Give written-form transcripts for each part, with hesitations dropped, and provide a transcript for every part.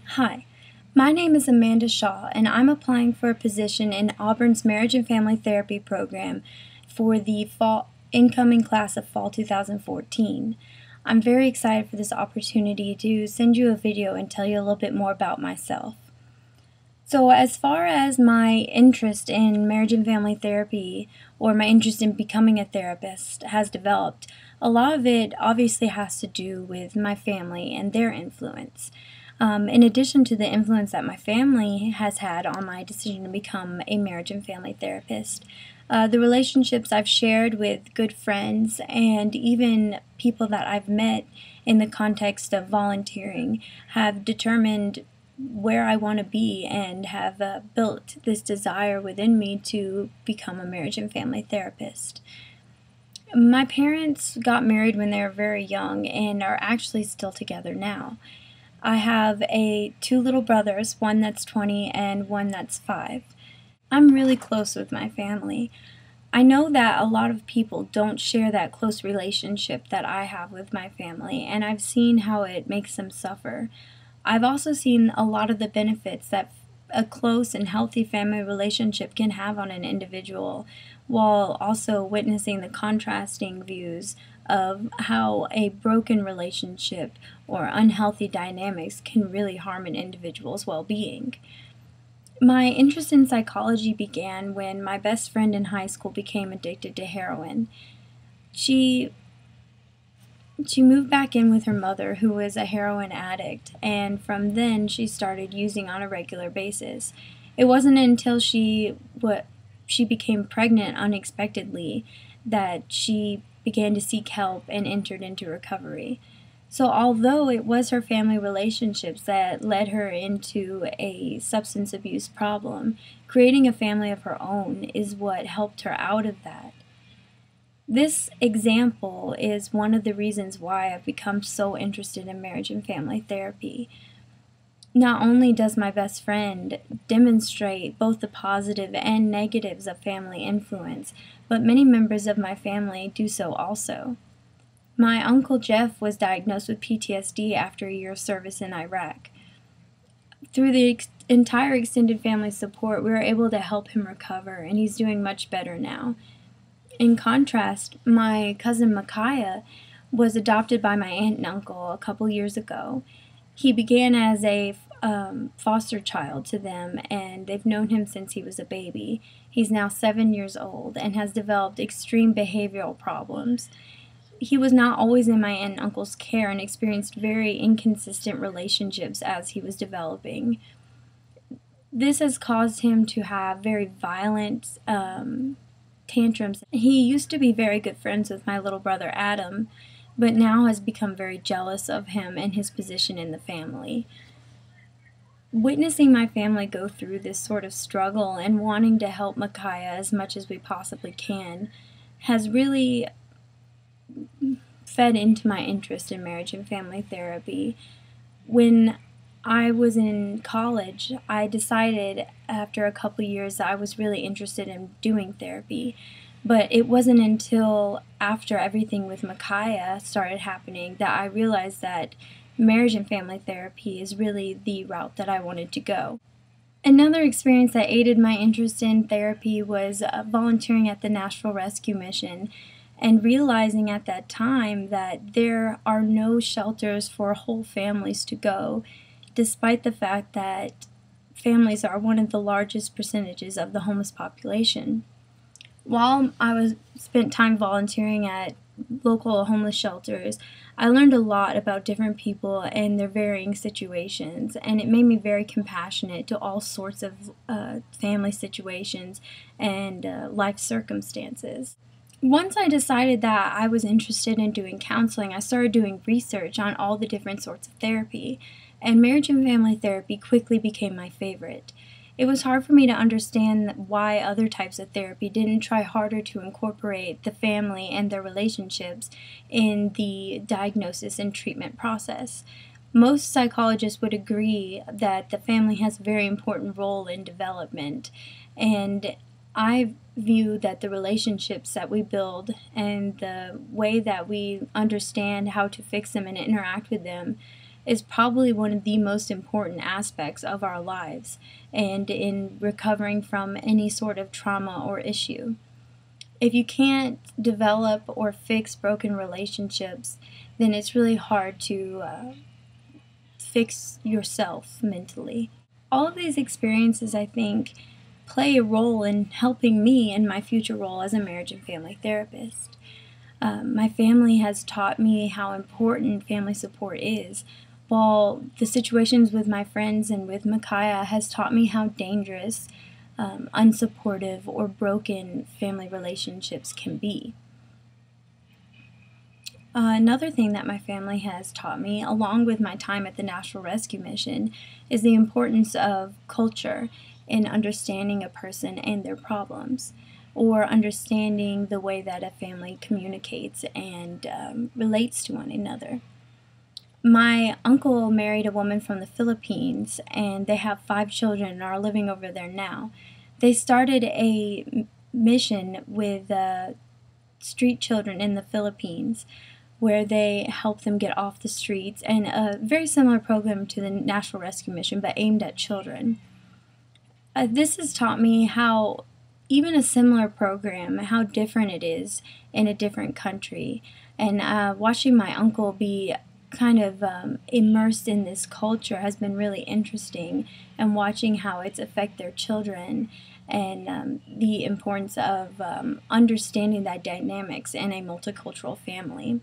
Hi, my name is Amanda Shaw, and I'm applying for a position in Auburn's Marriage and Family Therapy program for the fall incoming class of fall 2014. I'm very excited for this opportunity to send you a video and tell you a little bit more about myself. So as far as my interest in marriage and family therapy, or my interest in becoming a therapist, has developed, a lot of it obviously has to do with my family and their influence. In addition to the influence that my family has had on my decision to become a marriage and family therapist, the relationships I've shared with good friends and even people that I've met in the context of volunteering have determined where I want to be and have built this desire within me to become a marriage and family therapist. My parents got married when they were very young and are actually still together now. I have two little brothers, one that's 20 and one that's 5. I'm really close with my family. I know that a lot of people don't share that close relationship that I have with my family, and I've seen how it makes them suffer. I've also seen a lot of the benefits that a close and healthy family relationship can have on an individual, while also witnessing the contrasting views of how a broken relationship or unhealthy dynamics can really harm an individual's well-being. My interest in psychology began when my best friend in high school became addicted to heroin. She moved back in with her mother, who was a heroin addict, and from then she started using on a regular basis. It wasn't until she became pregnant unexpectedly that she began to seek help and entered into recovery. So although it was her family relationships that led her into a substance abuse problem, creating a family of her own is what helped her out of that. This example is one of the reasons why I've become so interested in marriage and family therapy. Not only does my best friend demonstrate both the positive and negatives of family influence, but many members of my family do so also. My Uncle Jeff was diagnosed with PTSD after a year of service in Iraq. Through the entire extended family support, we were able to help him recover, and he's doing much better now. In contrast, my cousin Micaiah was adopted by my aunt and uncle a couple years ago. He began as a foster child to them, and they've known him since he was a baby. He's now 7 years old and has developed extreme behavioral problems. He was not always in my aunt and uncle's care and experienced very inconsistent relationships as he was developing. This has caused him to have very violent tantrums. He used to be very good friends with my little brother Adam, but now has become very jealous of him and his position in the family. Witnessing my family go through this sort of struggle and wanting to help Micaiah as much as we possibly can has really fed into my interest in marriage and family therapy. When I was in college, I decided after a couple years that I was really interested in doing therapy. But it wasn't until after everything with Micaiah started happening that I realized that marriage and family therapy is really the route that I wanted to go. Another experience that aided my interest in therapy was volunteering at the Nashville Rescue Mission and realizing at that time that there are no shelters for whole families to go, despite the fact that families are one of the largest percentages of the homeless population. While I spent time volunteering at local homeless shelters, I learned a lot about different people and their varying situations, and it made me very compassionate to all sorts of family situations and life circumstances. Once I decided that I was interested in doing counseling, I started doing research on all the different sorts of therapy, and marriage and family therapy quickly became my favorite. It was hard for me to understand why other types of therapy didn't try harder to incorporate the family and their relationships in the diagnosis and treatment process. Most psychologists would agree that the family has a very important role in development, and I view that the relationships that we build and the way that we understand how to fix them and interact with them is probably one of the most important aspects of our lives and in recovering from any sort of trauma or issue. If you can't develop or fix broken relationships, then it's really hard to fix yourself mentally. All of these experiences, I think, play a role in helping me in my future role as a marriage and family therapist. My family has taught me how important family support is, while the situations with my friends and with Micaiah has taught me how dangerous unsupportive or broken family relationships can be. Another thing that my family has taught me, along with my time at the National Rescue Mission, is the importance of culture in understanding a person and their problems, or understanding the way that a family communicates and relates to one another. My uncle married a woman from the Philippines, and they have 5 children and are living over there now. They started a mission with street children in the Philippines, where they help them get off the streets, and a very similar program to the National Rescue Mission, but aimed at children. This has taught me how even a similar program, how different it is in a different country, and watching my uncle be kind of immersed in this culture has been really interesting, and watching how it's affect their children and the importance of understanding that dynamics in a multicultural family.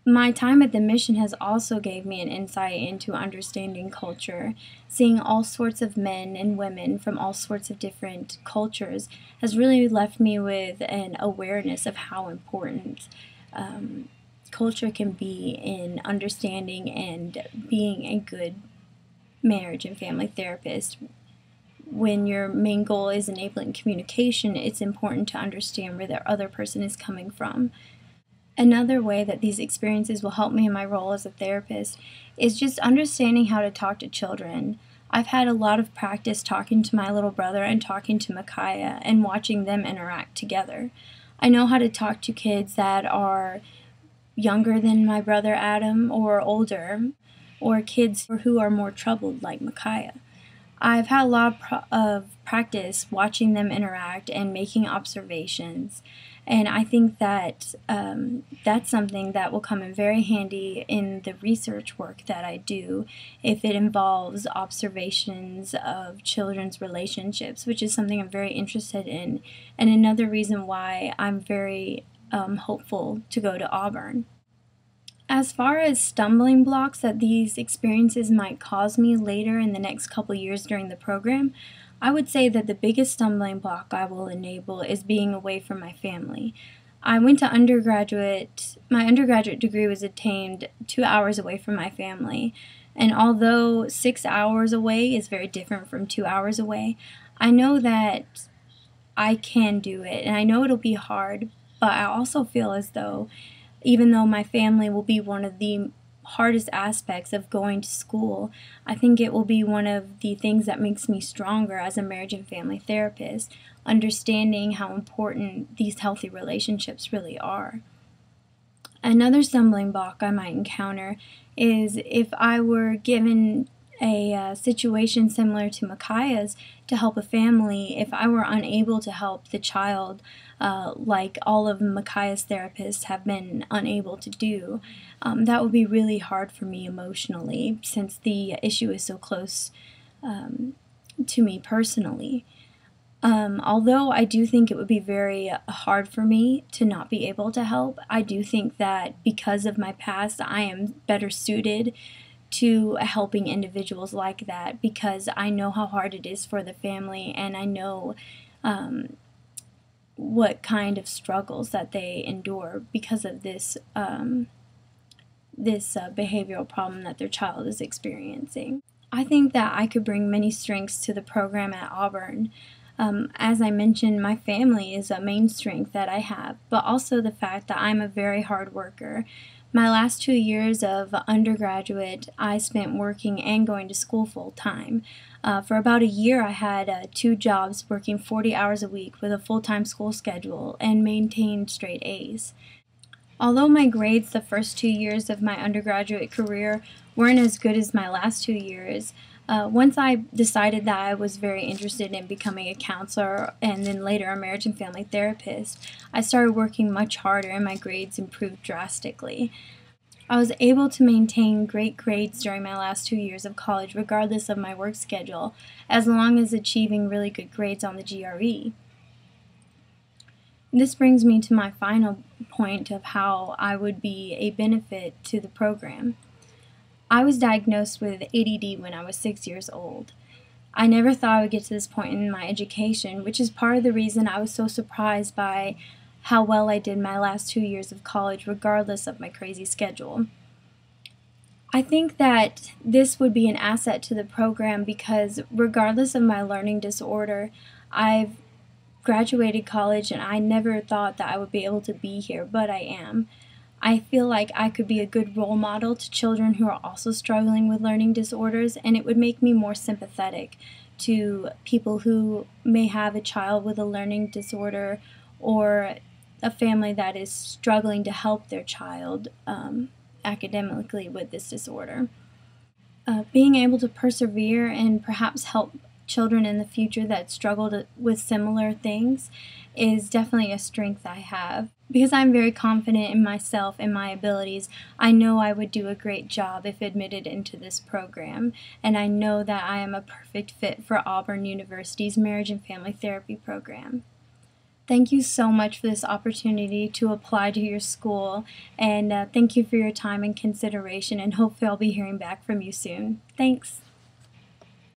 My time at the mission has also gave me an insight into understanding culture. Seeing all sorts of men and women from all sorts of different cultures has really left me with an awareness of how important culture can be in understanding and being a good marriage and family therapist. When your main goal is enabling communication, it's important to understand where the other person is coming from. Another way that these experiences will help me in my role as a therapist is just understanding how to talk to children. I've had a lot of practice talking to my little brother and talking to Micaiah and watching them interact together. I know how to talk to kids that are younger than my brother Adam or older, or kids who are more troubled like Micaiah. I've had a lot of practice watching them interact and making observations. And I think that that's something that will come in very handy in the research work that I do if it involves observations of children's relationships, which is something I'm very interested in, and another reason why I'm very hopeful to go to Auburn. As far as stumbling blocks that these experiences might cause me later in the next couple years during the program, I would say that the biggest stumbling block I will enable is being away from my family. I went to my undergraduate degree was obtained 2 hours away from my family, and although 6 hours away is very different from 2 hours away, I know that I can do it, and I know it'll be hard, but I also feel as though even though my family will be one of the hardest aspects of going to school, I think it will be one of the things that makes me stronger as a marriage and family therapist, understanding how important these healthy relationships really are. Another stumbling block I might encounter is if I were given a situation similar to Micaiah's to help a family, if I were unable to help the child like all of Micaiah's therapists have been unable to do, that would be really hard for me emotionally since the issue is so close to me personally. Although I do think it would be very hard for me to not be able to help, I do think that because of my past, I am better suited to helping individuals like that because I know how hard it is for the family, and I know what kind of struggles that they endure because of this behavioral problem that their child is experiencing. I think that I could bring many strengths to the program at Auburn. As I mentioned, my family is a main strength that I have, but also the fact that I'm a very hard worker. My last 2 years of undergraduate, I spent working and going to school full time. For about a year, I had 2 jobs working 40 hours a week with a full-time school schedule and maintained straight A's. Although my grades the first 2 years of my undergraduate career weren't as good as my last 2 years. Once I decided that I was very interested in becoming a counselor and then later a marriage and family therapist, I started working much harder and my grades improved drastically. I was able to maintain great grades during my last 2 years of college regardless of my work schedule, as long as achieving really good grades on the GRE. This brings me to my final point of how I would be a benefit to the program. I was diagnosed with ADD when I was 6 years old. I never thought I would get to this point in my education, which is part of the reason I was so surprised by how well I did my last 2 years of college regardless of my crazy schedule. I think that this would be an asset to the program because regardless of my learning disorder, I've graduated college and I never thought that I would be able to be here, but I am. I feel like I could be a good role model to children who are also struggling with learning disorders, and it would make me more sympathetic to people who may have a child with a learning disorder or a family that is struggling to help their child academically with this disorder. Being able to persevere and perhaps help children in the future that struggle with similar things is definitely a strength I have. Because I'm very confident in myself and my abilities, I know I would do a great job if admitted into this program, and I know that I am a perfect fit for Auburn University's Marriage and Family Therapy program. Thank you so much for this opportunity to apply to your school, and thank you for your time and consideration, and hopefully I'll be hearing back from you soon. Thanks.